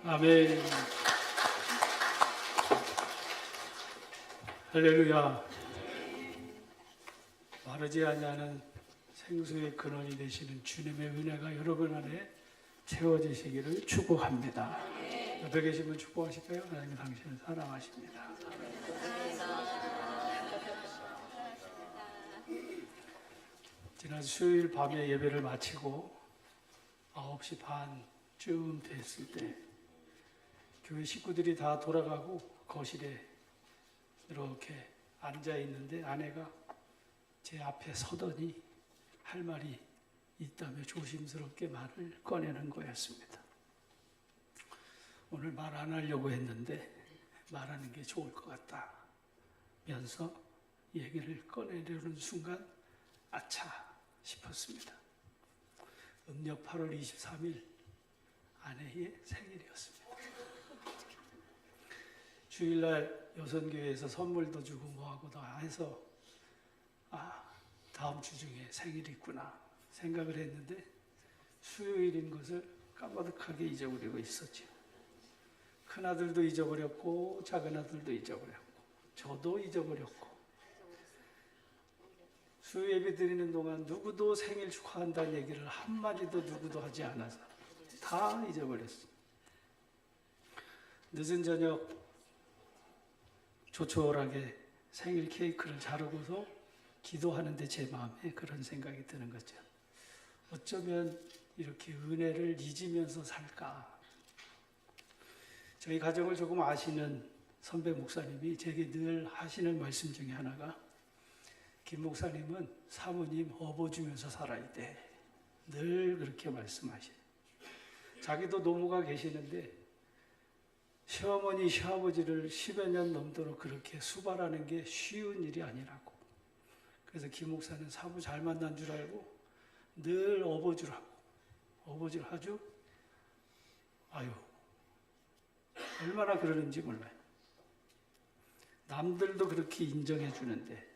아멘. 할렐루야. 마르지 아니하는 생수의 근원이 되시는 주님의 은혜가 여러분 안에 채워지시기를 축복합니다. 옆에 계신 분 축복하실까요? 하나님 당신을 사랑하십니다. 지난 수요일 밤에 예배를 마치고 9시 반쯤 됐을 때 교회 식구들이 다 돌아가고 거실에 이렇게 앉아 있는데 아내가 제 앞에 서더니 할 말이 있다며 조심스럽게 말을 꺼내는 거였습니다. 오늘 말 안 하려고 했는데 말하는 게 좋을 것 같다면서 얘기를 꺼내려는 순간 아차 싶었습니다. 음력 8월 23일 아내의 생일이었습니다. 주일날 여선교회에서 선물도 주고 뭐하고 다 해서 다음 주 중에 생일이 있구나 생각을 했는데 수요일인 것을 까마득하게 잊어버리고 있었죠. 큰아들도 잊어버렸고 작은아들도 잊어버렸고 저도 잊어버렸고 수요 예배 드리는 동안 누구도 생일 축하한다는 얘기를 한마디도 누구도 하지 않아서 다 잊어버렸어요. 늦은 저녁 조촐하게 생일 케이크를 자르고서 기도하는데 제 마음에 그런 생각이 드는 거죠. 어쩌면 이렇게 은혜를 잊으면서 살까. 저희 가정을 조금 아시는 선배 목사님이 제게 늘 하시는 말씀 중에 하나가 김 목사님은 사모님 업어주면서 살아야 돼. 늘 그렇게 말씀하셔요. 자기도 노모가 계시는데 시어머니, 시아버지를 10여 년 넘도록 그렇게 수발하는 게 쉬운 일이 아니라고. 그래서 김 목사는 사부 잘 만난 줄 알고 늘 업어주라고. 업어줄 하죠? 아유, 얼마나 그러는지 몰라요. 남들도 그렇게 인정해 주는데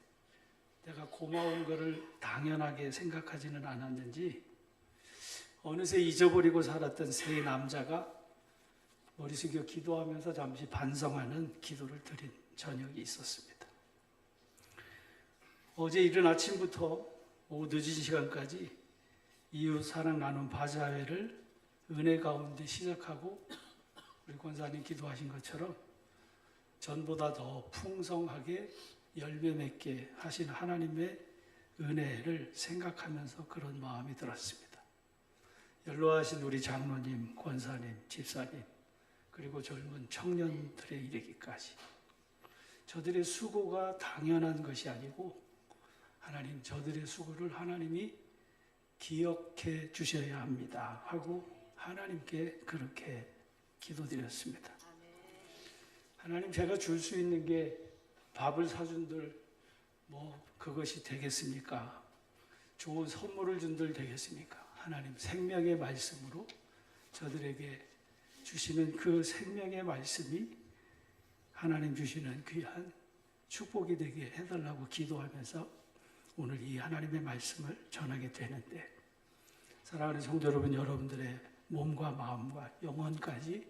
내가 고마운 거를 당연하게 생각하지는 않았는지 어느새 잊어버리고 살았던 세 남자가 머리 숙여 기도하면서 잠시 반성하는 기도를 드린 저녁이 있었습니다. 어제 이른 아침부터 오후 늦은 시간까지 이웃 사랑 나눔 바자회를 은혜 가운데 시작하고 우리 권사님 기도하신 것처럼 전보다 더 풍성하게 열매 맺게 하신 하나님의 은혜를 생각하면서 그런 마음이 들었습니다. 연로하신 우리 장로님, 권사님, 집사님 그리고 젊은 청년들에 이르기까지 저들의 수고가 당연한 것이 아니고 하나님 저들의 수고를 하나님이 기억해 주셔야 합니다 하고 하나님께 그렇게 기도드렸습니다. 하나님 제가 줄 수 있는 게 밥을 사준들 뭐 그것이 되겠습니까? 좋은 선물을 준들 되겠습니까? 하나님 생명의 말씀으로 저들에게 주시는 그 생명의 말씀이 하나님 주시는 귀한 축복이 되게 해달라고 기도하면서 오늘 이 하나님의 말씀을 전하게 되는데 사랑하는 성도 여러분, 여러분들의 몸과 마음과 영혼까지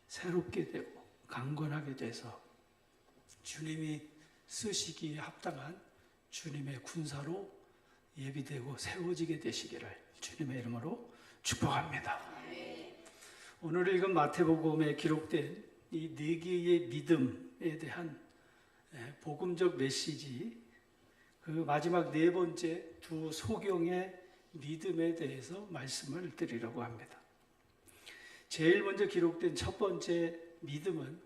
새롭게 되고 강건하게 돼서 주님이 쓰시기에 합당한 주님의 군사로 예비되고 세워지게 되시기를 주님의 이름으로 축복합니다. 오늘 읽은 마태복음에 기록된 이 네 개의 믿음에 대한 복음적 메시지, 그 마지막 네 번째 두 소경의 믿음에 대해서 말씀을 드리려고 합니다. 제일 먼저 기록된 첫 번째 믿음은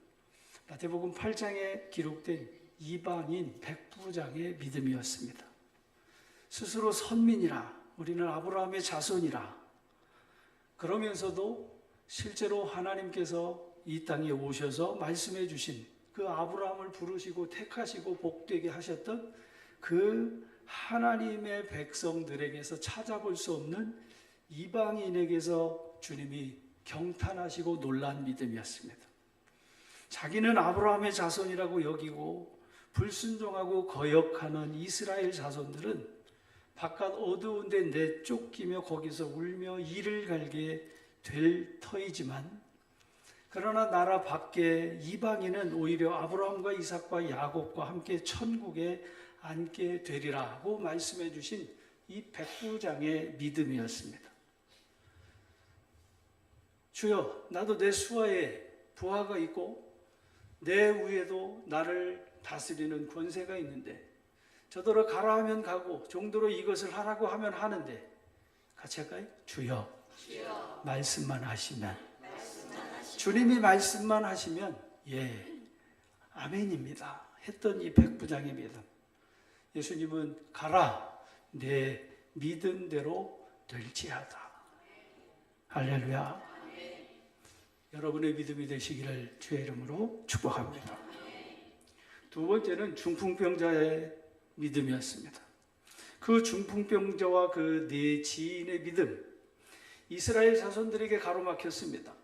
마태복음 8장에 기록된 이방인 백부장의 믿음이었습니다. 스스로 선민이라, 우리는 아브라함의 자손이라, 그러면서도 실제로 하나님께서 이 땅에 오셔서 말씀해 주신 그 아브라함을 부르시고 택하시고 복되게 하셨던 그 하나님의 백성들에게서 찾아볼 수 없는 이방인에게서 주님이 경탄하시고 놀란 믿음이었습니다. 자기는 아브라함의 자손이라고 여기고 불순종하고 거역하는 이스라엘 자손들은 바깥 어두운 데 내쫓기며 거기서 울며 이를 갈게 될 터이지만 그러나 나라 밖에 이방인은 오히려 아브라함과 이삭과 야곱과 함께 천국에 앉게 되리라고 말씀해 주신 이 백부장의 믿음이었습니다. 주여, 나도 내 수하에 부하가 있고 내 위에도 나를 다스리는 권세가 있는데 저더러 가라 하면 가고 종도로 이것을 하라고 하면 하는데 같이 할까요? 주여, 말씀만 하시면, 주님이 말씀만 하시면 예, 아멘입니다 했던 이 백부장의 믿음. 예수님은 가라, 내 믿음대로 될지하다. 할렐루야. 여러분의 믿음이 되시기를 주의 이름으로 축복합니다. 두 번째는 중풍병자의 믿음이었습니다. 그 중풍병자와 그 네 지인의 믿음, 이스라엘 자손들에게 가로막혔습니다.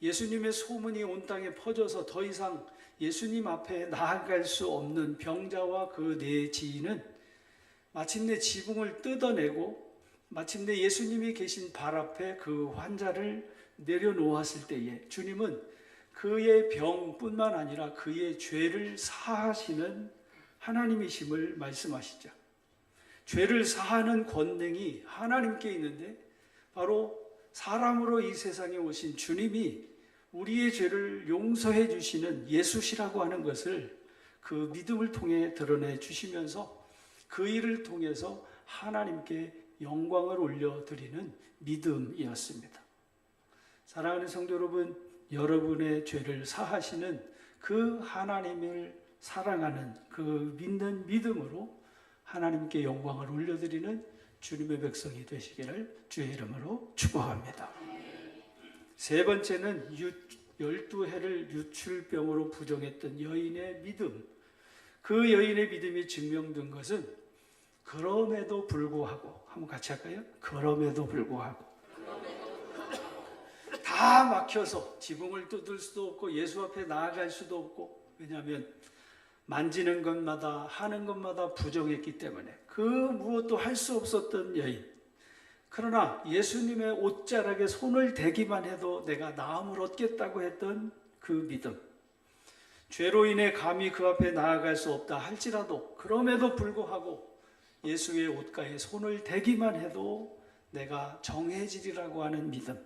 예수님의 소문이 온 땅에 퍼져서 더 이상 예수님 앞에 나아갈 수 없는 병자와 그 네 지인은 마침내 지붕을 뜯어내고 마침내 예수님이 계신 발 앞에 그 환자를 내려놓았을 때에 주님은 그의 병뿐만 아니라 그의 죄를 사하시는 하나님이심을 말씀하시죠. 죄를 사하는 권능이 하나님께 있는데 바로 사람으로 이 세상에 오신 주님이 우리의 죄를 용서해 주시는 예수시라고 하는 것을 그 믿음을 통해 드러내 주시면서 그 일을 통해서 하나님께 영광을 올려드리는 믿음이었습니다. 사랑하는 성도 여러분, 여러분의 죄를 사하시는 그 하나님을 사랑하는 그 믿는 믿음으로 하나님께 영광을 올려드리는 주님의 백성이 되시기를 주의 이름으로 축복합니다. 세 번째는 12해를 유출병으로 부정했던 여인의 믿음. 그 여인의 믿음이 증명된 것은 그럼에도 불구하고, 한번 같이 할까요? 그럼에도 불구하고 다 막혀서 지붕을 뜯을 수도 없고 예수 앞에 나아갈 수도 없고, 왜냐하면 만지는 것마다 하는 것마다 부정했기 때문에 그 무엇도 할 수 없었던 여인. 그러나 예수님의 옷자락에 손을 대기만 해도 내가 나음을 얻겠다고 했던 그 믿음. 죄로 인해 감히 그 앞에 나아갈 수 없다 할지라도 그럼에도 불구하고 예수의 옷가에 손을 대기만 해도 내가 정해지리라고 하는 믿음.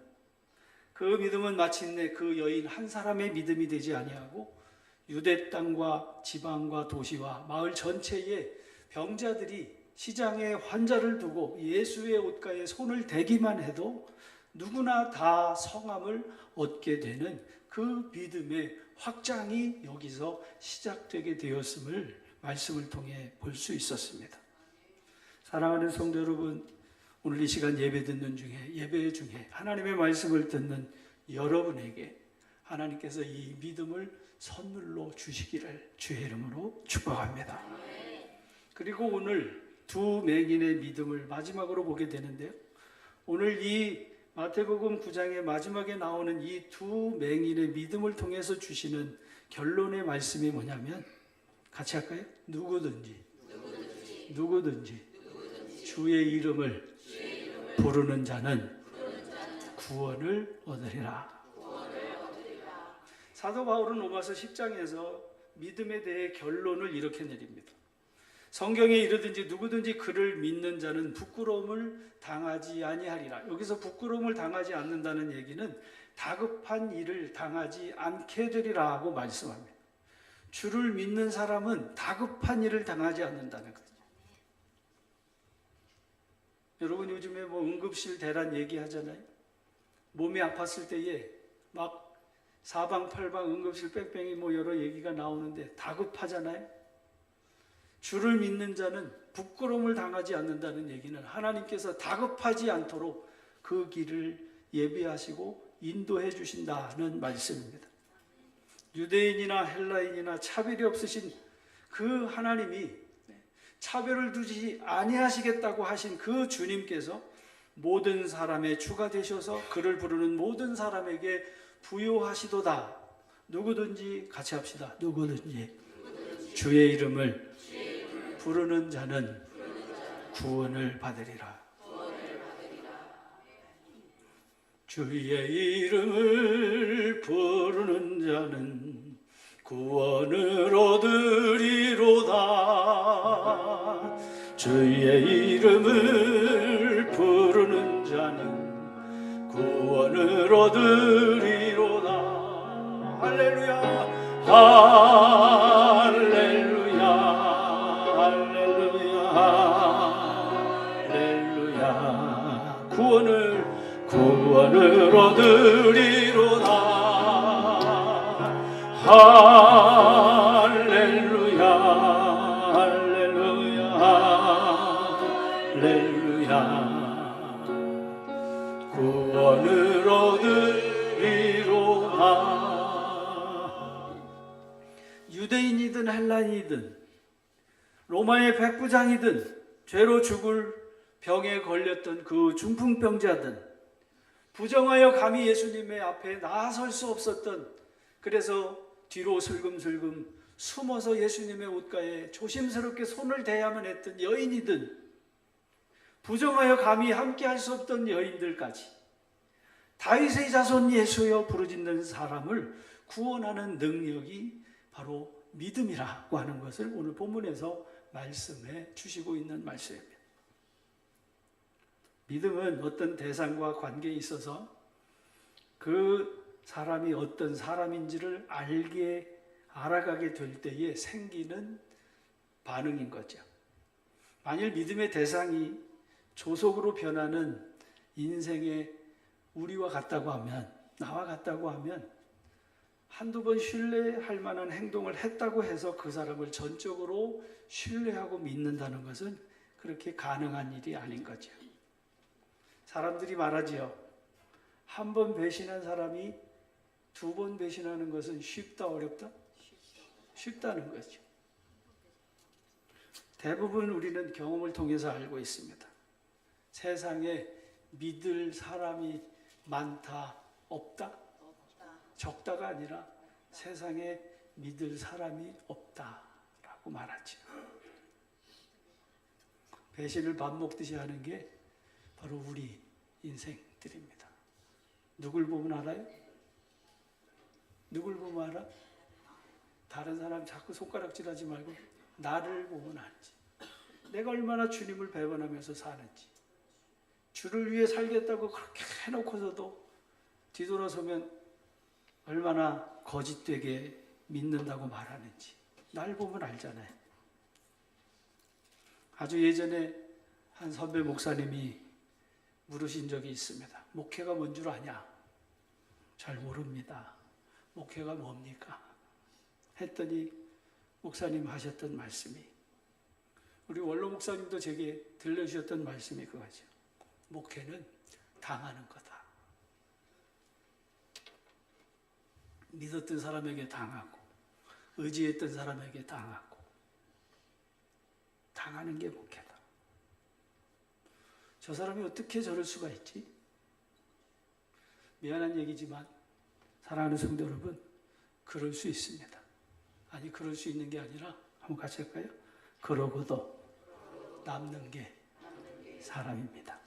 그 믿음은 마침내 그 여인 한 사람의 믿음이 되지 아니하고 유대 땅과 지방과 도시와 마을 전체에 병자들이 시장에 환자를 두고 예수의 옷가에 손을 대기만 해도 누구나 다 성함을 얻게 되는 그 믿음의 확장이 여기서 시작되게 되었음을 말씀을 통해 볼 수 있었습니다. 사랑하는 성도 여러분, 오늘 이 시간 예배 듣는 중에, 예배 중에 하나님의 말씀을 듣는 여러분에게 하나님께서 이 믿음을 선물로 주시기를 주의 이름으로 축복합니다. 그리고 오늘 두 맹인의 믿음을 마지막으로 보게 되는데요. 오늘 이 마태복음 9장의 마지막에 나오는 이 두 맹인의 믿음을 통해서 주시는 결론의 말씀이 뭐냐면, 같이 할까요? 누구든지 주의 이름을 부르는 자는 구원을 얻으리라. 사도 바울은 로마서 10장에서 믿음에 대해 결론을 이렇게 내립니다. 성경에 이르든지 누구든지 그를 믿는 자는 부끄러움을 당하지 아니하리라. 여기서 부끄러움을 당하지 않는다는 얘기는 다급한 일을 당하지 않게 되리라 하고 말씀합니다. 주를 믿는 사람은 다급한 일을 당하지 않는다는 거죠. 여러분 요즘에 뭐 응급실 대란 얘기하잖아요. 몸이 아팠을 때에 막 사방팔방 응급실 뺑뺑이 뭐 여러 얘기가 나오는데 다급하잖아요. 주를 믿는 자는 부끄러움을 당하지 않는다는 얘기는 하나님께서 다급하지 않도록 그 길을 예비하시고 인도해 주신다는 말씀입니다. 유대인이나 헬라인이나 차별이 없으신 그 하나님이 차별을 두지 아니하시겠다고 하신 그 주님께서 모든 사람의 주가 되셔서 그를 부르는 모든 사람에게 부요하시도다. 누구든지 같이 합시다. 누구든지 주의 이름을 부르는 자는 구원을 받으리라. 주의 이름을 부르는 자는 구원을 얻으리로다. 주의 이름을 부르는 자는 구원을 얻으리로다. 할렐루야, 할렐루야, 할렐루야, 할렐루야. 구원을 얻으리로다. 할렐루야, 할렐루야, 할렐루야. 구원을 얻으리로다. 유대인이든 헬라인이든 로마의 백부장이든 죄로 죽을 병에 걸렸던 그 중풍병자든 부정하여 감히 예수님의 앞에 나설 수 없었던, 그래서 뒤로 슬금슬금 숨어서 예수님의 옷가에 조심스럽게 손을 대야만 했던 여인이든, 부정하여 감히 함께 할 수 없던 여인들까지 다윗의 자손 예수여 부르짖는 사람을 구원하는 능력이 바로 믿음이라고 하는 것을 오늘 본문에서 말씀해 주시고 있는 말씀입니다. 믿음은 어떤 대상과 관계에 있어서 그 사람이 어떤 사람인지를 알아가게 될 때에 생기는 반응인 거죠. 만일 믿음의 대상이 조속으로 변하는 인생의 우리와 같다고 하면, 나와 같다고 하면 한두 번 신뢰할 만한 행동을 했다고 해서 그 사람을 전적으로 신뢰하고 믿는다는 것은 그렇게 가능한 일이 아닌 거죠. 사람들이 말하지요. 한 번 배신한 사람이 두 번 배신하는 것은 쉽다, 어렵다? 쉽다는 거죠. 대부분 우리는 경험을 통해서 알고 있습니다. 세상에 믿을 사람이 많다, 없다? 적다가 아니라 세상에 믿을 사람이 없다라고 말하죠. 배신을 밥 먹듯이 하는 게 바로 우리 인생들입니다. 누굴 보면 알아요? 누굴 보면 알아? 다른 사람 자꾸 손가락질하지 말고 나를 보면 알지. 내가 얼마나 주님을 배반하면서 사는지, 주를 위해 살겠다고 그렇게 해놓고서도 뒤돌아서면 얼마나 거짓되게 믿는다고 말하는지 날 보면 알잖아요. 아주 예전에 한 선배 목사님이 물으신 적이 있습니다. 목회가 뭔 줄 아냐? 잘 모릅니다. 목회가 뭡니까? 했더니 목사님 하셨던 말씀이, 우리 원로 목사님도 제게 들려주셨던 말씀이 그거죠. 목회는 당하는 거다. 믿었던 사람에게 당하고 의지했던 사람에게 당하고 당하는 게 목회다. 저 사람이 어떻게 저럴 수가 있지? 미안한 얘기지만 사랑하는 성도 여러분, 그럴 수 있습니다. 아니, 그럴 수 있는 게 아니라 한번 같이 할까요? 그러고도 남는 게 사람입니다.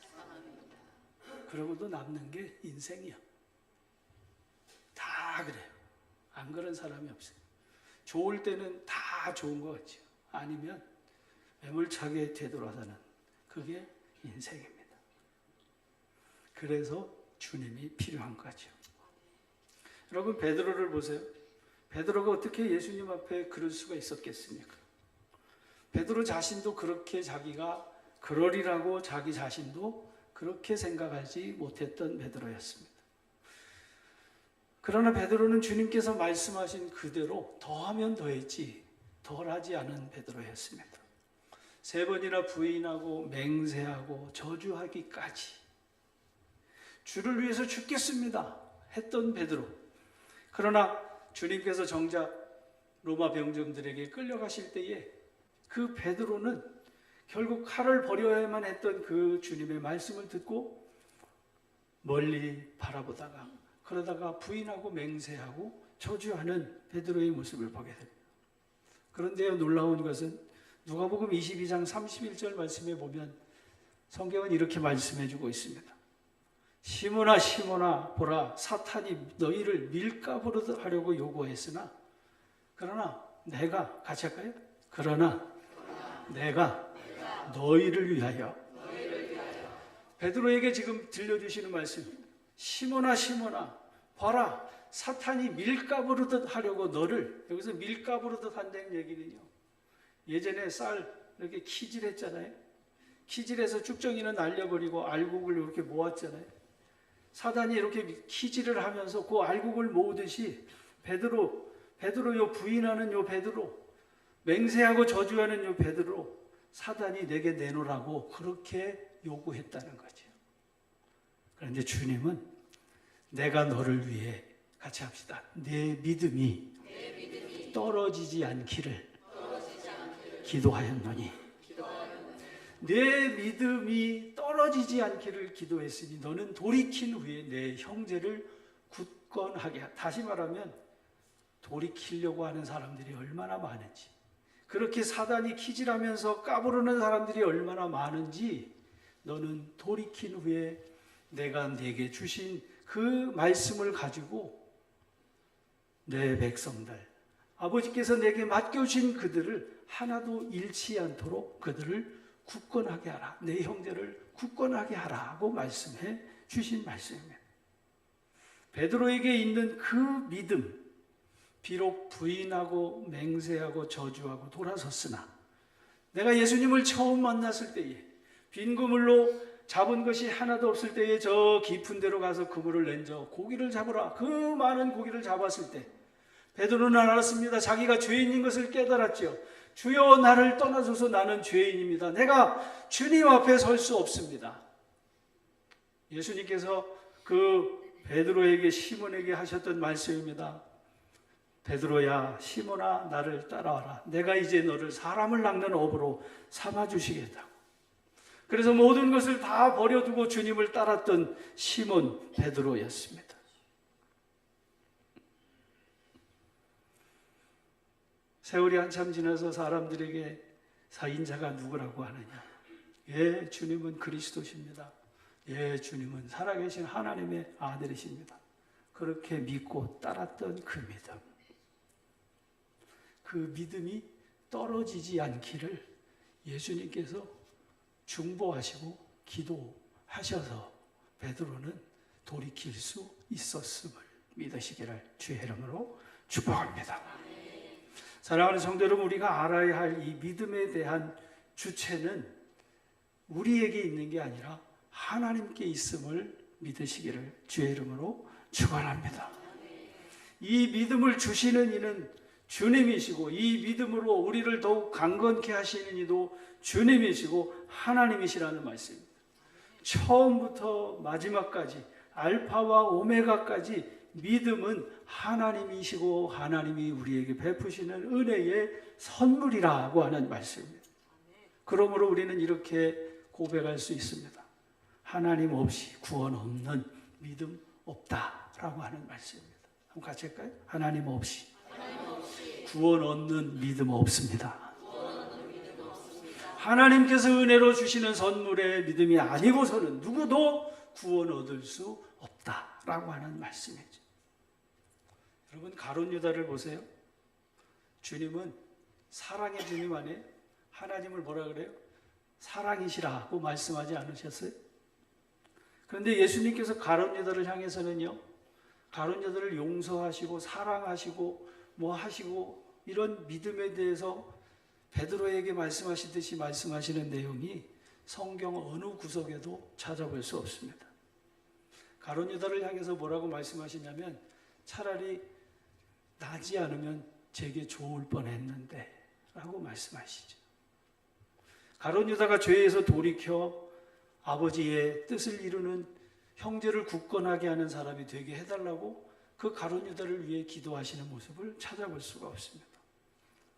그러고도 남는 게 인생이요. 다 그래요. 안 그런 사람이 없어요. 좋을 때는 다 좋은 거 같죠. 아니면 매몰차게 되돌아서는, 그게 인생입니다. 그래서 주님이 필요한 거죠. 여러분, 베드로를 보세요. 베드로가 어떻게 예수님 앞에 그럴 수가 있었겠습니까? 베드로 자신도 그렇게 자기가 그러리라고 자기 자신도 그렇게 생각하지 못했던 베드로였습니다. 그러나 베드로는 주님께서 말씀하신 그대로 더하면 더했지 덜하지 않은 베드로였습니다. 3번이나 부인하고 맹세하고 저주하기까지 주를 위해서 죽겠습니다 했던 베드로. 그러나 주님께서 정작 로마 병정들에게 끌려가실 때에 그 베드로는 결국 칼을 버려야만 했던 그 주님의 말씀을 듣고 멀리 바라보다가, 그러다가 부인하고 맹세하고 저주하는 베드로의 모습을 보게 됩니다. 그런데요, 놀라운 것은 누가복음 22장 31절 말씀에 보면 성경은 이렇게 말씀해 주고 있습니다. 시몬아 시몬아 보라 사탄이 너희를 밀가부르듯 하려고 요구했으나 그러나 내가 같이 할까요? 그러나 내가 너희를 위하여 베드로에게 지금 들려주시는 말씀입니다. 시몬아 시몬아 봐라 사탄이 밀가부르듯 하려고 너를 여기서 밀가부르듯 한다는 얘기는요. 예전에 쌀 이렇게 키질했잖아요. 키질해서 쭉정이는 날려버리고 알곡을 이렇게 모았잖아요. 사단이 이렇게 키질을 하면서 그 알곡을 모으듯이 베드로 요 부인하는 요 베드로 맹세하고 저주하는 요 베드로 사단이 내게 내놓으라고 그렇게 요구했다는 거죠. 그런데 주님은 내가 너를 위해 같이 합시다. 내 믿음이 떨어지지 않기를 기도하였노니 내 믿음이 떨어지지 않기를 기도했으니 너는 돌이킨 후에 내 형제를 굳건하게 다시 말하면 돌이키려고 하는 사람들이 얼마나 많은지 그렇게 사단이 키질하면서 까부르는 사람들이 얼마나 많은지 너는 돌이킨 후에 내가 네게 주신 그 말씀을 가지고 내 백성들 아버지께서 내게 맡겨주신 그들을 하나도 잃지 않도록 그들을 굳건하게 하라. 내 형제를 굳건하게 하라고 말씀해 주신 말씀입니다. 베드로에게 있는 그 믿음 비록 부인하고 맹세하고 저주하고 돌아섰으나 내가 예수님을 처음 만났을 때에 빈 그물로 잡은 것이 하나도 없을 때에 저 깊은 데로 가서 그물을 낸저 고기를 잡으라. 그 많은 고기를 잡았을 때 베드로는 알았습니다. 자기가 죄인인 것을 깨달았죠. 주여 나를 떠나소서 나는 죄인입니다. 내가 주님 앞에 설 수 없습니다. 예수님께서 그 베드로에게 시몬에게 하셨던 말씀입니다. 베드로야 시몬아 나를 따라와라. 내가 이제 너를 사람을 낚는 업으로 삼아주시겠다고. 그래서 모든 것을 다 버려두고 주님을 따랐던 시몬 베드로였습니다. 세월이 한참 지나서 사람들에게 인자가 누구라고 하느냐. 예, 주님은 그리스도십니다. 예, 주님은 살아계신 하나님의 아들이십니다. 그렇게 믿고 따랐던 그 믿음. 그 믿음이 떨어지지 않기를 예수님께서 중보하시고 기도하셔서 베드로는 돌이킬 수 있었음을 믿으시기를 주의 이름으로 축복합니다. 사랑하는 성도 여러분, 우리가 알아야 할 이 믿음에 대한 주체는 우리에게 있는 게 아니라 하나님께 있음을 믿으시기를 주의 이름으로 축원합니다. 이 믿음을 주시는 이는 주님이시고 이 믿음으로 우리를 더욱 강건케 하시는 이도 주님이시고 하나님이시라는 말씀입니다. 처음부터 마지막까지 알파와 오메가까지 믿음은 하나님이시고 하나님이 우리에게 베푸시는 은혜의 선물이라고 하는 말씀입니다. 그러므로 우리는 이렇게 고백할 수 있습니다. 하나님 없이 구원 없는 믿음 없다라고 하는 말씀입니다. 한번 같이 할까요? 하나님 없이 구원 얻는 믿음 없습니다. 하나님께서 은혜로 주시는 선물의 믿음이 아니고서는 누구도 구원 얻을 수 없다라고 하는 말씀이죠. 여러분 가룟 유다를 보세요. 주님은 사랑의 주님 안에 하나님을 뭐라 그래요? 사랑이시라고 말씀하지 않으셨어요? 그런데 예수님께서 가룟 유다를 향해서는요. 가룟 유다를 용서하시고 사랑하시고 뭐 하시고 이런 믿음에 대해서 베드로에게 말씀하시듯이 말씀하시는 내용이 성경 어느 구석에도 찾아볼 수 없습니다. 가룟 유다를 향해서 뭐라고 말씀하시냐면 차라리 나지 않으면 제게 좋을 뻔했는데 라고 말씀하시죠. 가룟 유다가 죄에서 돌이켜 아버지의 뜻을 이루는 형제를 굳건하게 하는 사람이 되게 해달라고 그 가룟 유다를 위해 기도하시는 모습을 찾아볼 수가 없습니다.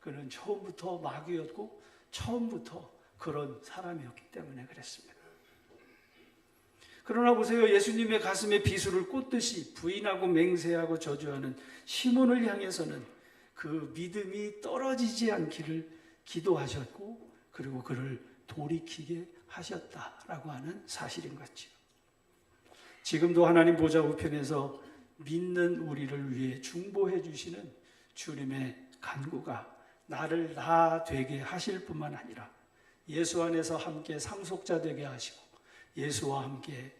그는 처음부터 마귀였고 처음부터 그런 사람이었기 때문에 그랬습니다. 그러나 보세요. 예수님의 가슴에 비수를 꽂듯이 부인하고 맹세하고 저주하는 시몬을 향해서는 그 믿음이 떨어지지 않기를 기도하셨고 그리고 그를 돌이키게 하셨다라고 하는 사실인 거죠. 지금도 하나님 보좌 우편에서 믿는 우리를 위해 중보해 주시는 주님의 간구가 나를 나 되게 하실 뿐만 아니라 예수 안에서 함께 상속자 되게 하시고 예수와 함께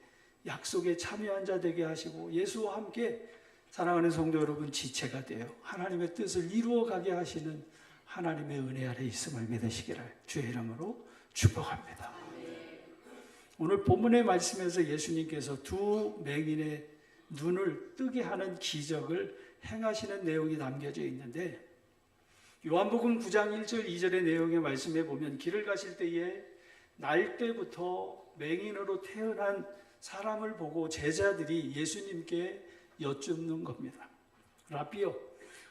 약속에 참여한 자 되게 하시고 예수와 함께 사랑하는 성도 여러분 지체가 되어 하나님의 뜻을 이루어가게 하시는 하나님의 은혜 아래 있음을 믿으시기를 주의 이름으로 축복합니다. 오늘 본문의 말씀에서 예수님께서 두 맹인의 눈을 뜨게 하는 기적을 행하시는 내용이 담겨져 있는데 요한복음 9장 1절 2절의 내용의 말씀에 보면 길을 가실 때에 날 때부터 맹인으로 태어난 사람을 보고 제자들이 예수님께 여쭙는 겁니다. 라비요,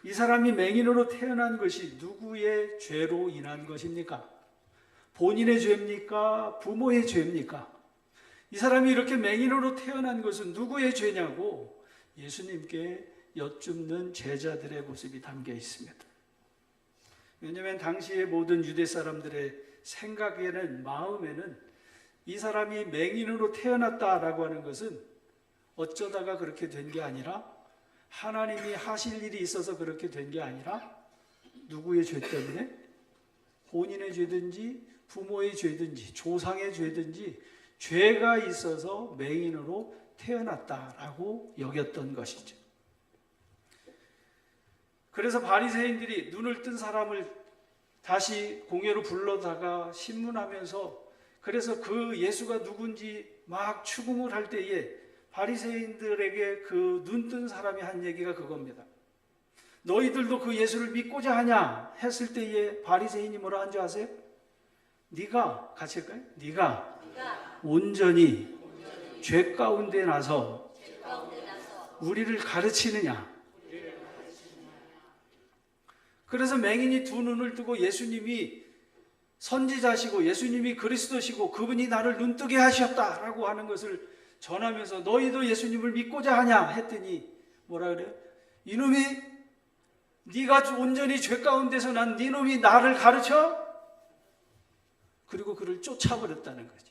이 사람이 맹인으로 태어난 것이 누구의 죄로 인한 것입니까? 본인의 죄입니까? 부모의 죄입니까? 이 사람이 이렇게 맹인으로 태어난 것은 누구의 죄냐고 예수님께 여쭙는 제자들의 모습이 담겨 있습니다. 왜냐하면 당시의 모든 유대 사람들의 생각에는, 마음에는 이 사람이 맹인으로 태어났다라고 하는 것은 어쩌다가 그렇게 된 게 아니라 하나님이 하실 일이 있어서 그렇게 된 게 아니라 누구의 죄 때문에? 본인의 죄든지 부모의 죄든지 조상의 죄든지 죄가 있어서 맹인으로 태어났다라고 여겼던 것이죠. 그래서 바리새인들이 눈을 뜬 사람을 다시 공회로 불러다가 신문하면서 그래서 그 예수가 누군지 막 추궁을 할 때에 바리새인들에게 그 눈 뜬 사람이 한 얘기가 그겁니다. 너희들도 그 예수를 믿고자 하냐 했을 때에 바리새인이 뭐라 한 줄 아세요? 네가 같이 할까요? 네가 온전히 죄 가운데 나서 우리를 가르치느냐. 그래서 맹인이 두 눈을 뜨고 예수님이 선지자시고 예수님이 그리스도시고 그분이 나를 눈뜨게 하셨다라고 하는 것을 전하면서 너희도 예수님을 믿고자 하냐 했더니 뭐라 그래요? 이놈이 네가 온전히 죄 가운데서 난 네 놈이 나를 가르쳐? 그리고 그를 쫓아버렸다는 거죠.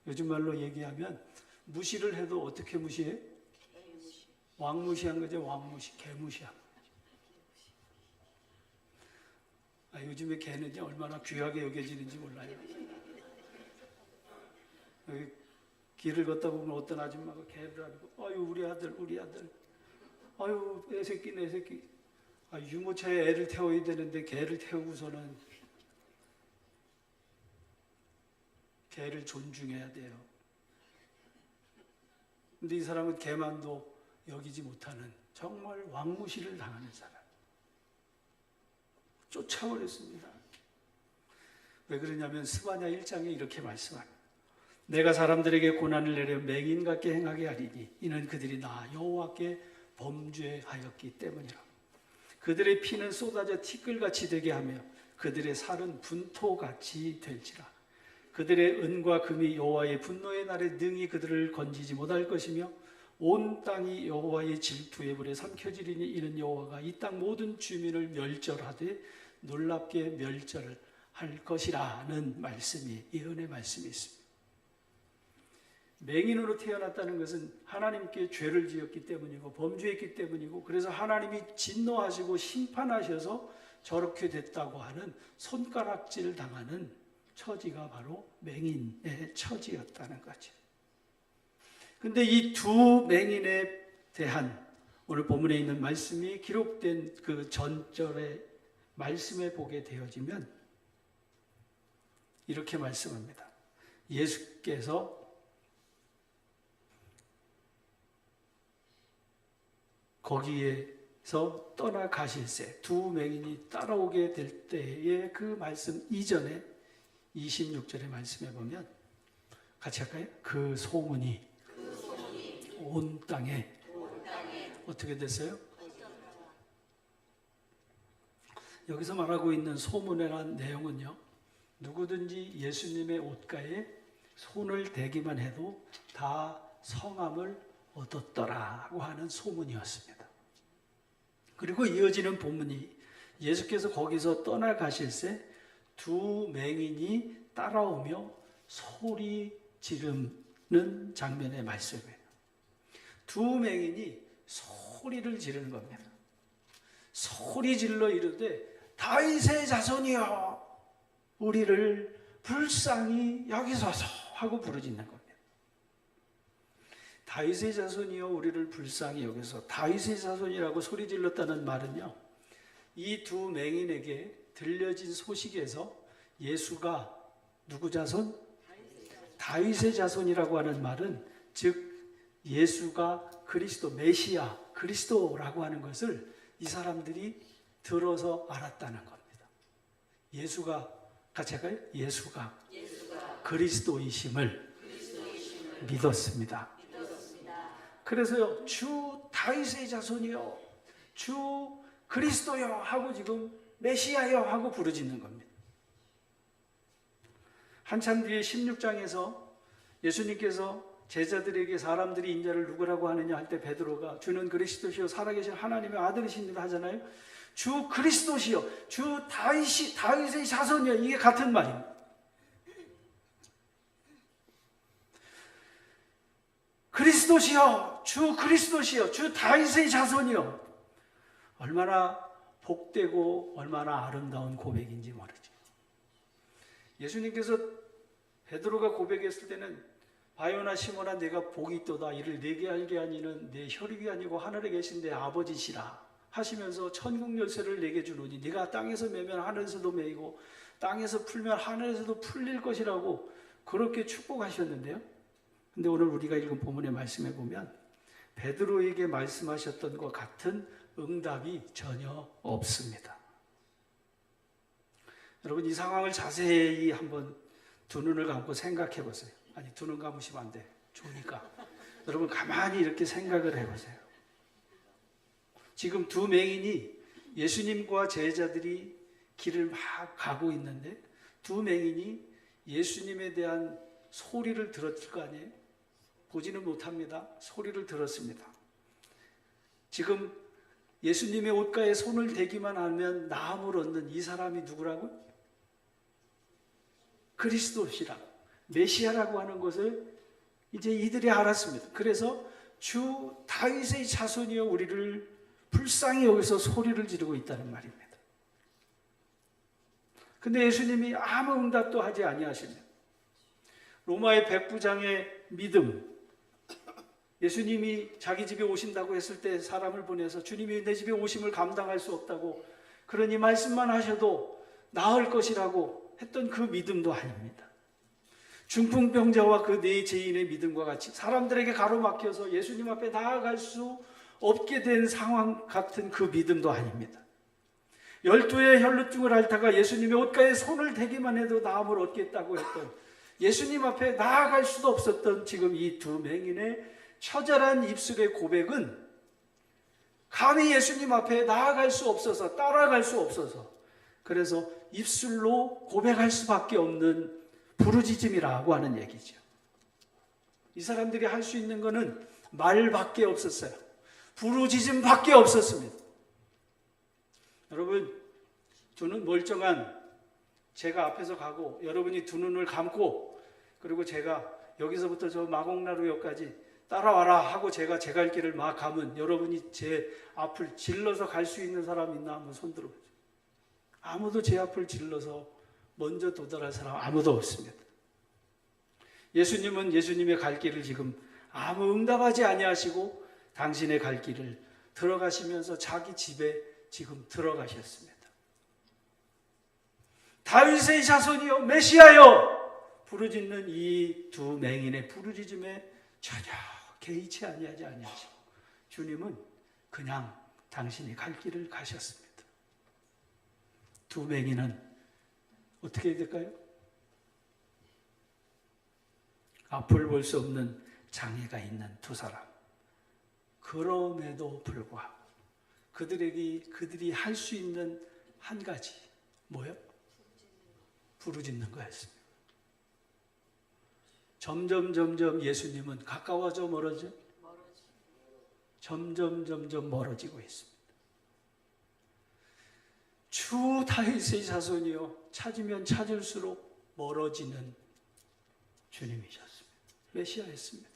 요즘 말로 얘기하면 무시를 해도 어떻게 무시해? 왕무시한 거죠. 왕무시, 개무시한 거죠. 요즘에 개는 얼마나 귀하게 여겨지는지 몰라요. 여기 길을 걷다 보면 어떤 아줌마가 개를 안고 아유 우리 아들 아유 내 새끼 유모차에 애를 태워야 되는데 개를 태우고서는 개를 존중해야 돼요. 근데 이 사람은 개만도 여기지 못하는 정말 왕무시를 당하는 사람. 쫓아버렸습니다. 왜 그러냐면 스바냐 1장에 이렇게 말씀합니다. 내가 사람들에게 고난을 내려 맹인 같게 행하게 하리니 이는 그들이 나 여호와께 범죄하였기 때문이라. 그들의 피는 쏟아져 티끌같이 되게 하며 그들의 살은 분토같이 될지라. 그들의 은과 금이 여호와의 분노의 날에 능히 그들을 건지지 못할 것이며 온 땅이 여호와의 질투의 불에 삼켜지리니 이는 여호와가 이 땅 모든 주민을 멸절하되 놀랍게 멸절할 것이라는 말씀이 예언의 말씀이 있습니다. 맹인으로 태어났다는 것은 하나님께 죄를 지었기 때문이고 범죄했기 때문이고 그래서 하나님이 진노하시고 심판하셔서 저렇게 됐다고 하는 손가락질 당하는 처지가 바로 맹인의 처지였다는 거죠. 근데 이 두 맹인에 대한 오늘 본문에 있는 말씀이 기록된 그 전절의 말씀에 보게 되어지면 이렇게 말씀합니다. 예수께서 거기에서 떠나가실새 두 맹인이 따라오게 될 때의 그 말씀 이전에 26절의 말씀에 보면 같이 할까요? 그 소문이 온 땅에 어떻게 됐어요? 여기서 말하고 있는 소문이라는 내용은요, 누구든지 예수님의 옷가에 손을 대기만 해도 다 성함을 얻었더라고 하는 소문이었습니다. 그리고 이어지는 본문이 예수께서 거기서 떠나가실새 두 맹인이 따라오며 소리 지름 장면의 말씀이에요. 두 맹인이 소리를 지르는 겁니다. 소리 질러 이르되 다윗의 자손이여 우리를 불쌍히 여기소서 하고 부르짖는 겁니다. 다윗의 자손이여 우리를 불쌍히 여기소서. 다윗의 자손이라고 소리 질렀다는 말은요, 이 두 맹인에게 들려진 소식에서 예수가 누구 자손? 다윗의 자손이라고 하는 말은 즉 예수가 그리스도, 메시아, 그리스도라고 하는 것을 이 사람들이 들어서 알았다는 겁니다. 예수가, 같이 할까요? 예수가 그리스도이심을 믿었습니다. 그래서요, 주 다윗의 자손이요, 주 그리스도요 하고 지금 메시아요 하고 부르짖는 겁니다. 한참 뒤에 16장에서 예수님께서 제자들에게 사람들이 인자를 누구라고 하느냐 할 때 베드로가 주는 그리스도시요 살아계신 하나님의 아들이십니다 하잖아요. 주 그리스도시요, 주 다윗의 자손이요, 이게 같은 말입니다. 그리스도시요, 주 그리스도시요, 주 다윗의 자손이요. 얼마나 복되고 얼마나 아름다운 고백인지 모르죠. 예수님께서 베드로가 고백했을 때는 바요나 시몬아 내가 복이 있도다 이를 내게 알게 하니는 내 혈육이 아니고 하늘에 계신 내 아버지시라 하시면서 천국 열쇠를 내게 주노니 네가 땅에서 매면 하늘에서도 매이고 땅에서 풀면 하늘에서도 풀릴 것이라고 그렇게 축복하셨는데요. 근데 오늘 우리가 읽은 본문의 말씀에 보면 베드로에게 말씀하셨던 것 같은 응답이 전혀 없습니다. 여러분 이 상황을 자세히 한번 두 눈을 감고 생각해 보세요. 아니 두 눈 감으시면 안 돼. 좋으니까. 여러분 가만히 이렇게 생각을 해보세요. 지금 두 맹인이 예수님과 제자들이 길을 막 가고 있는데 두 맹인이 예수님에 대한 소리를 들었을 거 아니에요? 보지는 못합니다. 소리를 들었습니다. 지금 예수님의 옷가에 손을 대기만 하면 나음을 얻는 이 사람이 누구라고? 그리스도시라고, 메시아라고 하는 것을 이제 이들이 알았습니다. 그래서 주 다윗의 자손이여 우리를 불쌍히 여기서 소리를 지르고 있다는 말입니다. 근데 예수님이 아무 응답도 하지 아니하시며 로마의 백부장의 믿음, 예수님이 자기 집에 오신다고 했을 때 사람을 보내서 주님이 내 집에 오심을 감당할 수 없다고 그러니 말씀만 하셔도 나을 것이라고 했던 그 믿음도 아닙니다. 중풍병자와 그 네 죄인의 믿음과 같이 사람들에게 가로막혀서 예수님 앞에 나아갈 수 없게 된 상황 같은 그 믿음도 아닙니다. 12의 혈루증을 앓다가 예수님의 옷가에 손을 대기만 해도 나음을 얻겠다고 했던 예수님 앞에 나아갈 수도 없었던 지금 이 두 맹인의 처절한 입술의 고백은 감히 예수님 앞에 나아갈 수 없어서 따라갈 수 없어서 그래서 입술로 고백할 수밖에 없는 부르짖음이라고 하는 얘기죠. 이 사람들이 할 수 있는 것은 말밖에 없었어요. 부르짖음밖에 없었습니다. 여러분 두 눈 멀쩡한 제가 앞에서 가고 여러분이 두 눈을 감고 그리고 제가 여기서부터 저 마곡나루역까지 따라와라 하고 제가 제 갈 길을 막 가면 여러분이 제 앞을 질러서 갈 수 있는 사람 있나 한번 손 들어보세요. 아무도 제 앞을 질러서 먼저 도달할 사람 아무도 없습니다. 예수님은 예수님의 갈 길을 지금 아무 응답하지 아니하시고 당신의 갈 길을 들어가시면서 자기 집에 지금 들어가셨습니다. 다윗의 자손이여 메시아여 부르짖는 이 두 맹인의 부르짖음에 전혀 개의치 아니하지 아니하시고 주님은 그냥 당신이 갈 길을 가셨습니다. 두 맹인은 어떻게 해야 될까요? 앞을 볼 수 없는 장애가 있는 두 사람. 그럼에도 불구하고 그들이 할 수 있는 한 가지 뭐예요? 부르짖는 거였습니다. 점점 예수님은 가까워져 멀어져? 점점 멀어지고 있습니다. 주 다윗의 자손이요 찾으면 찾을수록 멀어지는 주님이셨습니다. 메시아였습니다.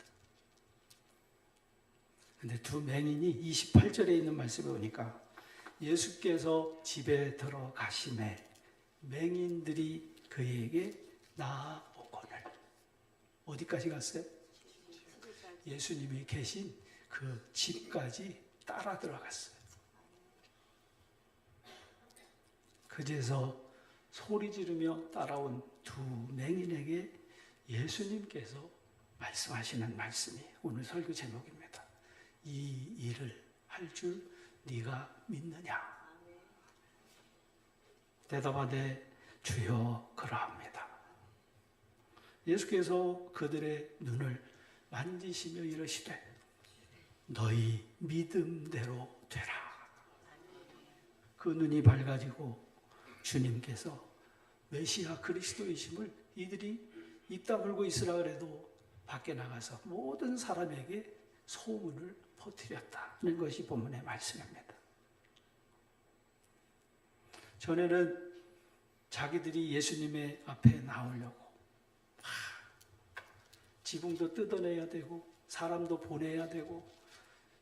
근데 두 맹인이 28절에 있는 말씀에 보니까 예수께서 집에 들어가심에 맹인들이 그에게 나아오거늘. 어디까지 갔어요? 예수님이 계신 그 집까지 따라 들어갔어요. 그제서 소리 지르며 따라온 두 맹인에게 예수님께서 말씀하시는 말씀이 오늘 설교 제목입니다. 이 일을 할 줄 네가 믿느냐? 대답하되 주여 그러합니다. 예수께서 그들의 눈을 만지시며 이르시되 너희 믿음대로 되라. 그 눈이 밝아지고 주님께서 메시아 그리스도이심을 이들이 입 다물고 있으라 그래도 밖에 나가서 모든 사람에게 소문을 퍼뜨렸다는 것이 본문의 말씀입니다. 전에는 자기들이 예수님의 앞에 나오려고 지붕도 뜯어내야 되고 사람도 보내야 되고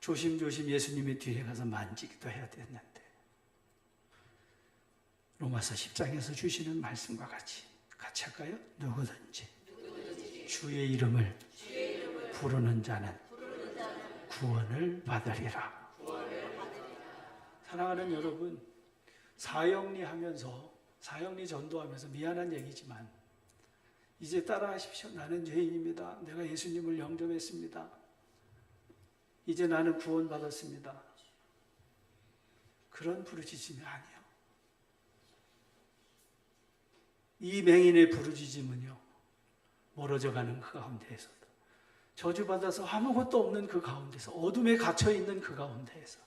조심조심 예수님의 뒤에 가서 만지기도 해야 됐는데 로마서 10장에서 주시는 말씀과 같이 할까요? 누구든지 주의 이름을 부르는 자는 구원을 받으리라. 사랑하는 여러분, 사형리 하면서 사형리 전도하면서 미안한 얘기지만 이제 따라하십시오. 나는 죄인입니다. 내가 예수님을 영접했습니다. 이제 나는 구원받았습니다. 그런 부르짖음이 아니에요. 이 맹인의 부르짖음은요, 멀어져가는 그 가운데에서도 저주받아서 아무것도 없는 그 가운데서 어둠에 갇혀있는 그 가운데에서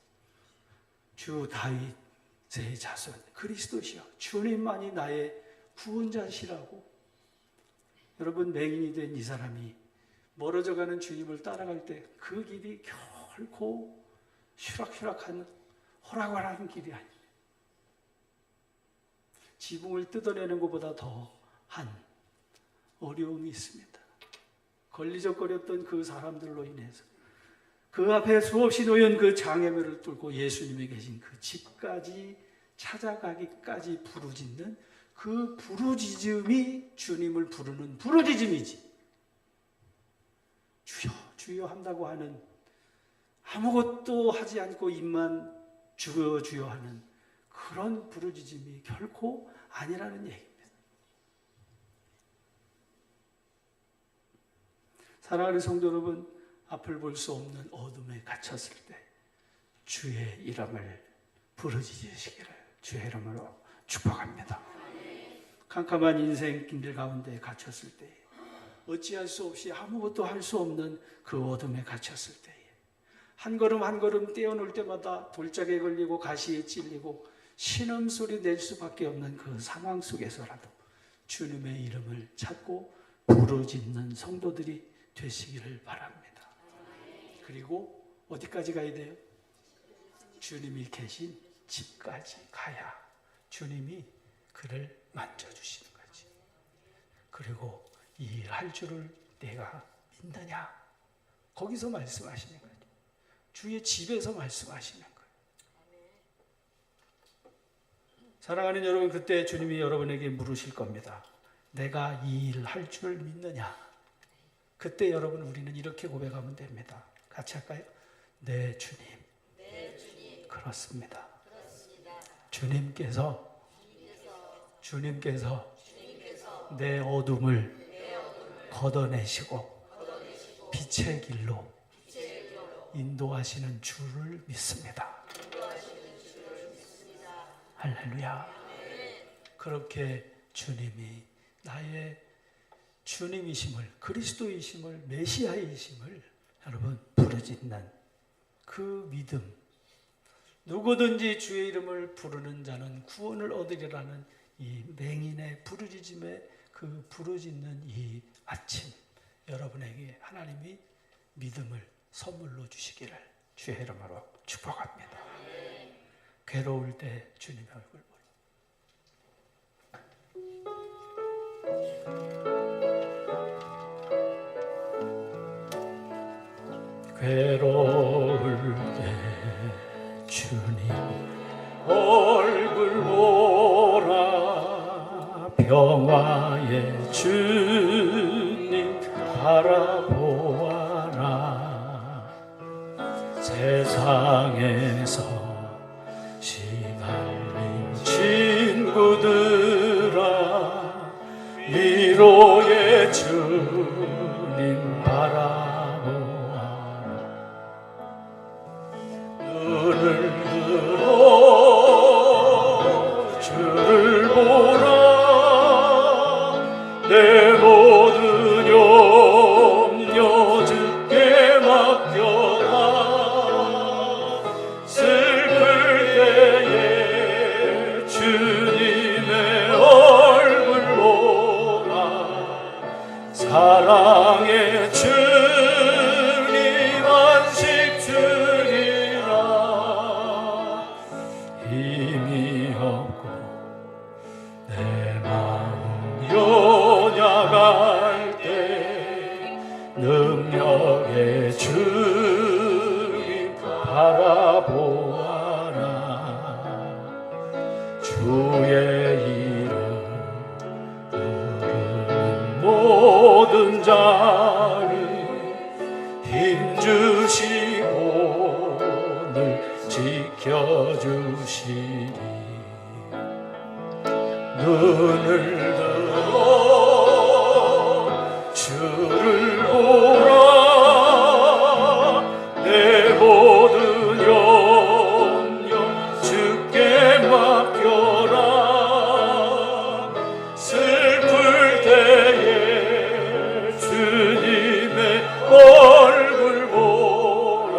주 다윗의 자손 그리스도시여 주님만이 나의 구원자시라고. 여러분, 맹인이 된 이 사람이 멀어져가는 주님을 따라갈 때 그 길이 결코 슈락슈락한 호락호락한 길이 아닙니다. 지붕을 뜯어내는 것보다 더한 어려움이 있습니다. 걸리적거렸던 그 사람들로 인해서 그 앞에 수없이 놓인 그 장애물을 뚫고 예수님이 계신 그 집까지 찾아가기까지 부르짖는 그 부르짖음이 주님을 부르는 부르짖음이지. 주여 주여 한다고 하는 아무것도 하지 않고 입만 주여 주여 하는 그런 부르짖음이 결코 아니라는 얘기입니다. 사랑하는 성도 여러분, 앞을 볼 수 없는 어둠에 갇혔을 때 주의 이름을 부르짖으시기를 주의 이름으로 축복합니다. 캄캄한 인생 길들 가운데 갇혔을 때 어찌할 수 없이 아무것도 할 수 없는 그 어둠에 갇혔을 때에 한 걸음 한 걸음 떼어놓을 때마다 돌짝에 걸리고 가시에 찔리고 신음소리 낼 수밖에 없는 그 상황 속에서라도 주님의 이름을 찾고 부르짖는 성도들이 되시기를 바랍니다. 그리고 어디까지 가야 돼요? 주님이 계신 집까지 가야 주님이 그를 만져주시는 거지. 그리고 이 일 할 줄을 내가 믿느냐? 거기서 말씀하시는 거죠. 주의 집에서 말씀하시는 거예요. 사랑하는 여러분, 그때 주님이 여러분에게 물으실 겁니다. 내가 이 일 할 줄 믿느냐? 그때 여러분, 우리는 이렇게 고백하면 됩니다. 같이 할까요? 네, 주님. 네, 주님. 그렇습니다. 주님께서 내 어둠을 걷어내시고 빛의 길로 인도하시는 줄을 믿습니다. 할렐루야. 그렇게 주님이 나의 주님이심을, 그리스도이심을, 메시아이심을 여러분 부르짖는 그 믿음, 누구든지 주의 이름을 부르는 자는 구원을 얻으리라는 이 맹인의 부르짖음에 그 부르짖는 이 아침, 여러분에게 하나님이 믿음을 선물로 주시기를 주의 이름으로 축복합니다. 괴로울 때 주님의 얼굴 보러 괴로울 때 주님 얼굴 보라, 평화의 주님 바라보아라. 세상에서 시달린 친구들아, 위로의 주님 바라보아라. 눈을 들어 주를 보라, 내 모든 염려 주께 맡겨라. 슬플 때에 주님의 얼굴 보라, 사랑의 주님 안식 주리라. 힘이 없고 내 마음 연약할 때 능력의 주님 바라보아라. 주의 이름 부르는 모든 자를 힘주시고 늘 지켜주시리. 눈을 들어 주를 보라, 내 모든 염려 주께 맡겨라. 슬플 때에 주님의 얼굴 보라,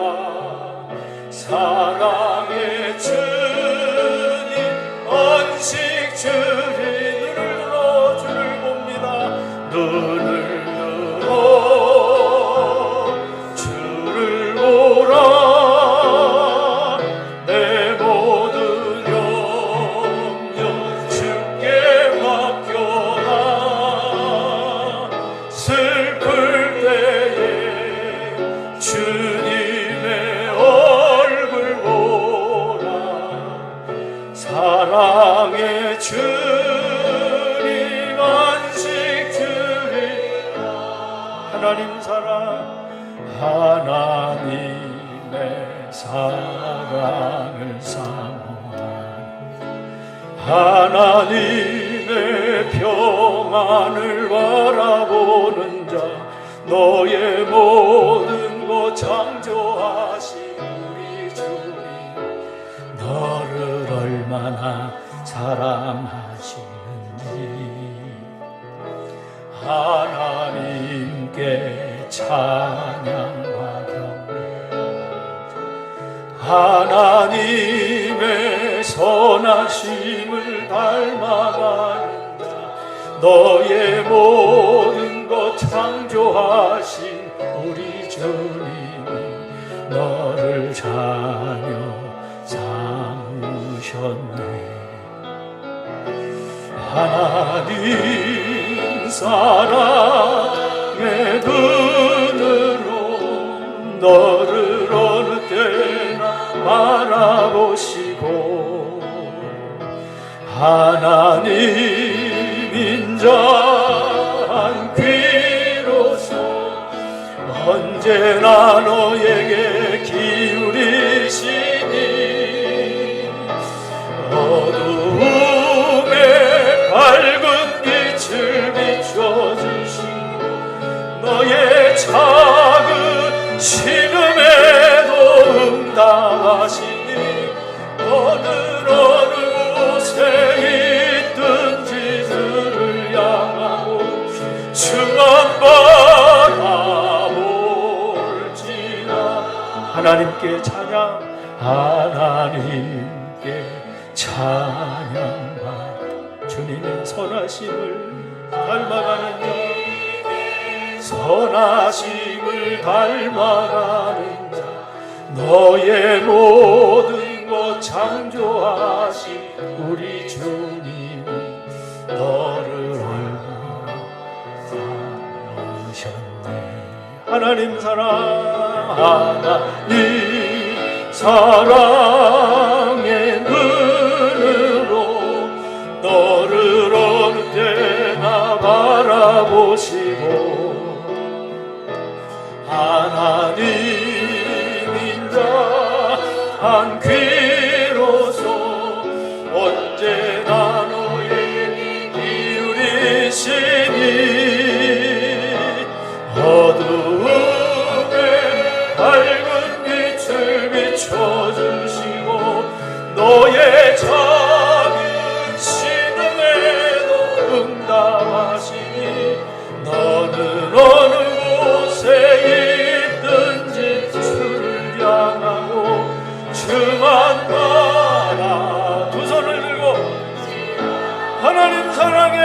사랑의 주님 안식 주리. 눈을 들어 주를 보라, 내 모든 염려 주께 맡겨라. 슬플 때에 주님의 얼굴 보라, 사랑의 주님 안식 하나님 사랑, 하나님의 사랑을 사모하는, 하나님의 평안을 바라보는 자, 너의 모든 것 창조하신 우리 주님, 너를 얼마나 사랑하시는지 하나님께 찬양과 경배, 하나님의 선하심을 닮아가는 자, 너의 모든 것 창조하신 우리 주님이 너를 자녀 삼으셨네. 하나님 사랑의 눈으로 너를 어느 때나 바라보시고, 하나님 인자한 귀로서 언제나 너에게 기울이시니, 어두움에 밝은 빛을 비춰주시고, 너의 작은 신음에도 응답하시니, 너는 어느 곳에 있든지 주를 향하고 주만 바라볼지라. 하나님께 찬양, 하나님께 찬양과 주님의 선하심을 닮아가는 자, 선하심을 닮아가는 자, 너의 모든 것 창조하신 우리 주님이 너를 얼마나 사랑하셨네. 하나님 사랑, 하나님 사랑의 눈으로 너를 어느 때나 바라보시고 하나님인자 한 귀로서 언제나 너에게 기울이시니 어두움에 밝은 빛을 비춰주시고 너의 작은 신음에도 응답하시니 너는 어느 곳에 있든지 주를 향하고 주만 바라. 두 손을 들고 하나님 사랑해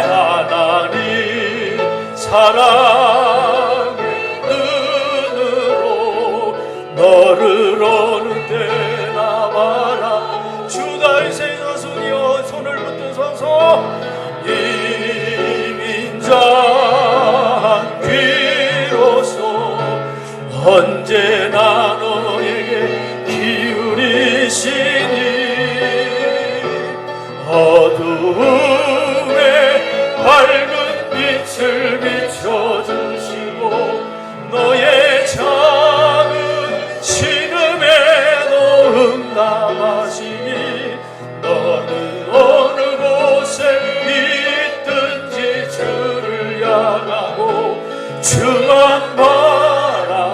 하나님 사랑의 눈으로 너를 어느 때나 바라. 주 다윗의 자손이여 손을 붙든 서서 이민자 귀로서 언제나 너에게 기울이시니 어두움에 밝은 빛을 비춰주시고 너의 작은 신음에도 응답하시니 너는 어느 곳에 있든지 주를 향하고 주만 바라올지라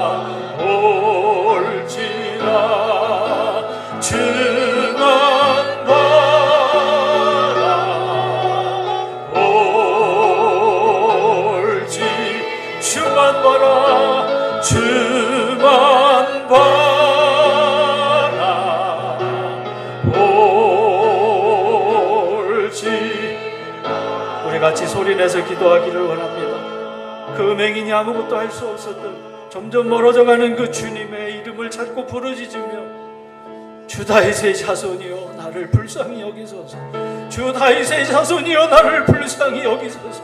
주만 바라올지 주만 바라 주만 바라올지. 우리 같이 소리내서 기도하기를 원합니다. 그 맹인이 아무것도 할 수 없었던 점점 멀어져가는 그 주님의 이름을 찾고 부르짖으며 주 다윗의 자손이여 나를 불쌍히 여기소서. 주 다윗의 자손이여 나를 불쌍히 여기소서.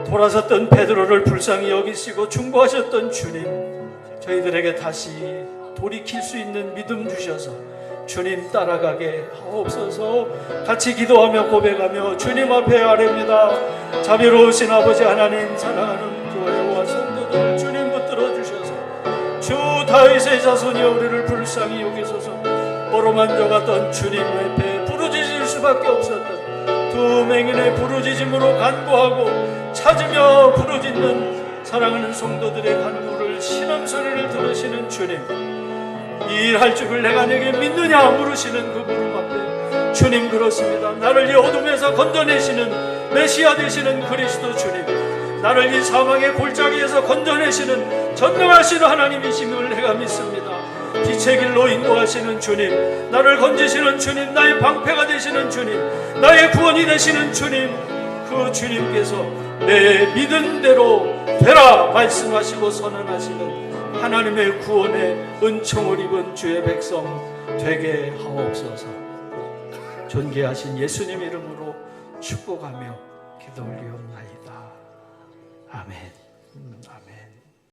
돌아섰던 베드로를 불쌍히 여기시고 충고하셨던 주님, 저희들에게 다시 돌이킬 수 있는 믿음 주셔서 주님 따라가게 하옵소서. 같이 기도하며 고백하며 주님 앞에 아뢰입니다. 자비로우신 아버지 하나님, 사랑하는 교회와 성도들 주님 붙들어 주셔서 주 다윗의 자손이 우리를 불쌍히 여기소서. 멀어만져갔던 주님 앞에 부르짖을 수밖에 없었던 두 맹인의 부르짖음으로 간구하고 찾으며 부르짖는 사랑하는 성도들의 간구를 신음소리를 들으시는 주님, 이 일할 줄을 내가 내게 믿느냐 물으시는 그 부름 앞에 주님 그렇습니다. 나를 이 어둠에서 건져내시는 메시아 되시는 그리스도 주님, 나를 이 사망의 골짜기에서 건져내시는 전능하시는 하나님이심을 내가 믿습니다. 빛의 길로 인도하시는 주님, 나를 건지시는 주님, 나의 방패가 되시는 주님, 나의 구원이 되시는 주님, 그 주님께서 내 믿은 대로 되라 말씀하시고 선언하시는 하나님의 구원의 은총을 입은 주의 백성 되게 하옵소서. 존귀하신 예수님 이름으로 축복하며 기도 올리옵나이다. 아멘. 아멘.